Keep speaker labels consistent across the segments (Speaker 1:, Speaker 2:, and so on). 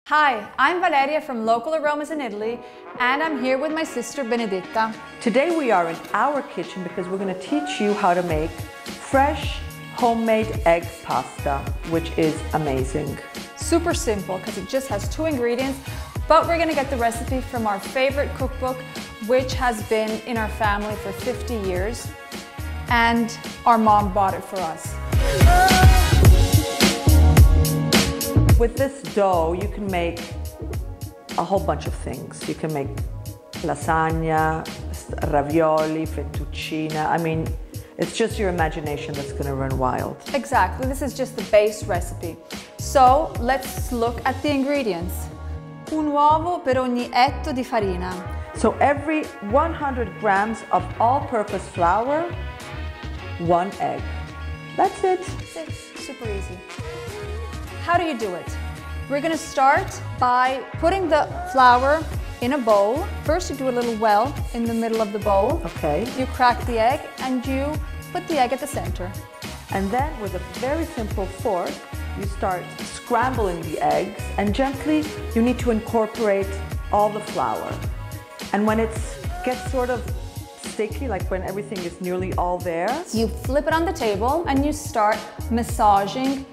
Speaker 1: Hi, I'm Valeria from local Aromas in Italy, and I'm here with my sister Benedetta.
Speaker 2: Today we are in our kitchen because we're going to teach you how to make fresh homemade egg pasta, which is amazing.
Speaker 1: Super simple because it just has 2 ingredients, but we're going to get the recipe from our favorite cookbook, which has been in our family for 50 years, and our mom bought it for us.
Speaker 2: With this dough, you can make a whole bunch of things. You can make lasagna, ravioli, fettuccine. I mean, it's just your imagination that's going to run wild.
Speaker 1: Exactly, this is just the base recipe. So let's look at the ingredients. Un uovo per ogni etto di farina.
Speaker 2: So every 100 grams of all-purpose flour, 1 egg. That's it.
Speaker 1: That's it. Super easy. How do you do it? We're going to start by putting the flour in a bowl. First you do a little well in the middle of the bowl.
Speaker 2: Okay.
Speaker 1: You crack the egg and you put the egg at the center.
Speaker 2: And then with a very simple fork, you start scrambling the eggs, and gently you need to incorporate all the flour. And when it gets sort of sticky, like when everything is nearly all there,
Speaker 1: you flip it on the table and you start massaging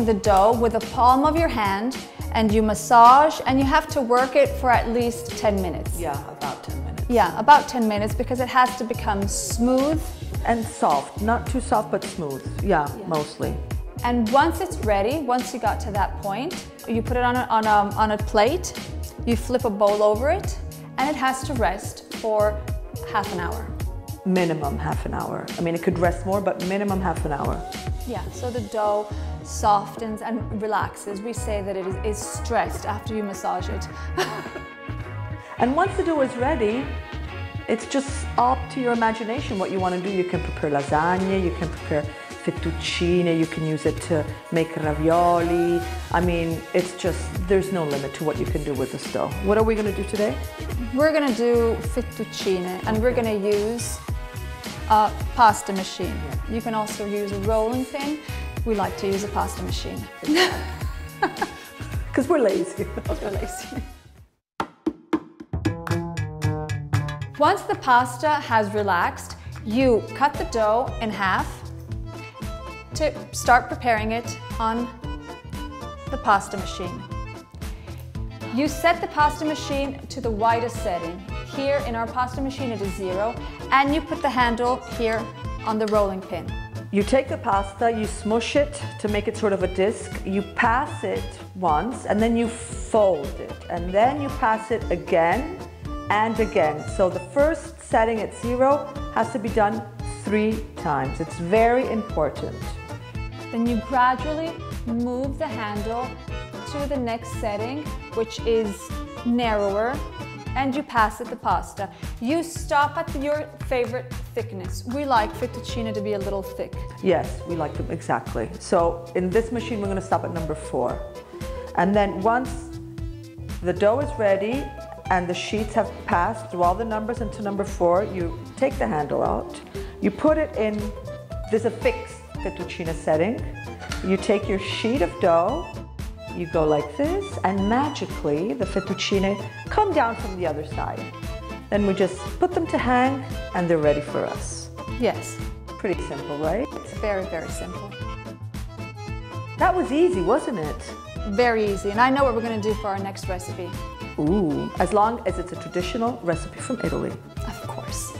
Speaker 1: the dough with the palm of your hand, and you massage, and you have to work it for at least 10 minutes.
Speaker 2: Yeah, about 10 minutes.
Speaker 1: Yeah, about 10 minutes because it has to become smooth.
Speaker 2: And soft, not too soft, but smooth. Yeah, mostly.
Speaker 1: And once it's ready, once you got to that point, you put it on a plate, you flip a bowl over it, and it has to rest for half an hour.
Speaker 2: Minimum half an hour. I mean, it could rest more, but minimum half an hour.
Speaker 1: Yeah, so the dough softens and relaxes. We say that it is stressed after you massage it.
Speaker 2: And once the dough is ready, it's just up to your imagination what you want to do. You can prepare lasagna, you can prepare fettuccine, you can use it to make ravioli. I mean, it's just, there's no limit to what you can do with this dough. What are we going to do today?
Speaker 1: We're going to do fettuccine, and we're going to use a pasta machine. You can also use a rolling pin. We like to use a pasta machine.
Speaker 2: Because we're lazy.
Speaker 1: Because we're lazy. Once the pasta has relaxed, you cut the dough in half to start preparing it on the pasta machine. You set the pasta machine to the widest setting. Here in our pasta machine it is 0, and you put the handle here on the rolling pin.
Speaker 2: You take the pasta, you smush it to make it sort of a disc, you pass it once, and then you fold it, and then you pass it again and again. So the first setting at 0 has to be done 3 times. It's very important.
Speaker 1: Then you gradually move the handle to the next setting, which is narrower, and you pass it the pasta. You stop at your favorite thickness. We like fettuccine to be a little thick.
Speaker 2: Yes, we like them, exactly. So in this machine, we're going to stop at number 4. And then once the dough is ready and the sheets have passed through all the numbers into number 4, you take the handle out, you put it in, there's a fixed fettuccine setting. You take your sheet of dough, you go like this, and magically the fettuccine come down from the other side. Then we just put them to hang, and they're ready for us.
Speaker 1: Yes.
Speaker 2: Pretty simple, right?
Speaker 1: It's very, very simple.
Speaker 2: That was easy, wasn't it?
Speaker 1: Very easy, and I know what we're going to do for our next recipe.
Speaker 2: Ooh, as long as it's a traditional recipe from Italy.
Speaker 1: Of course.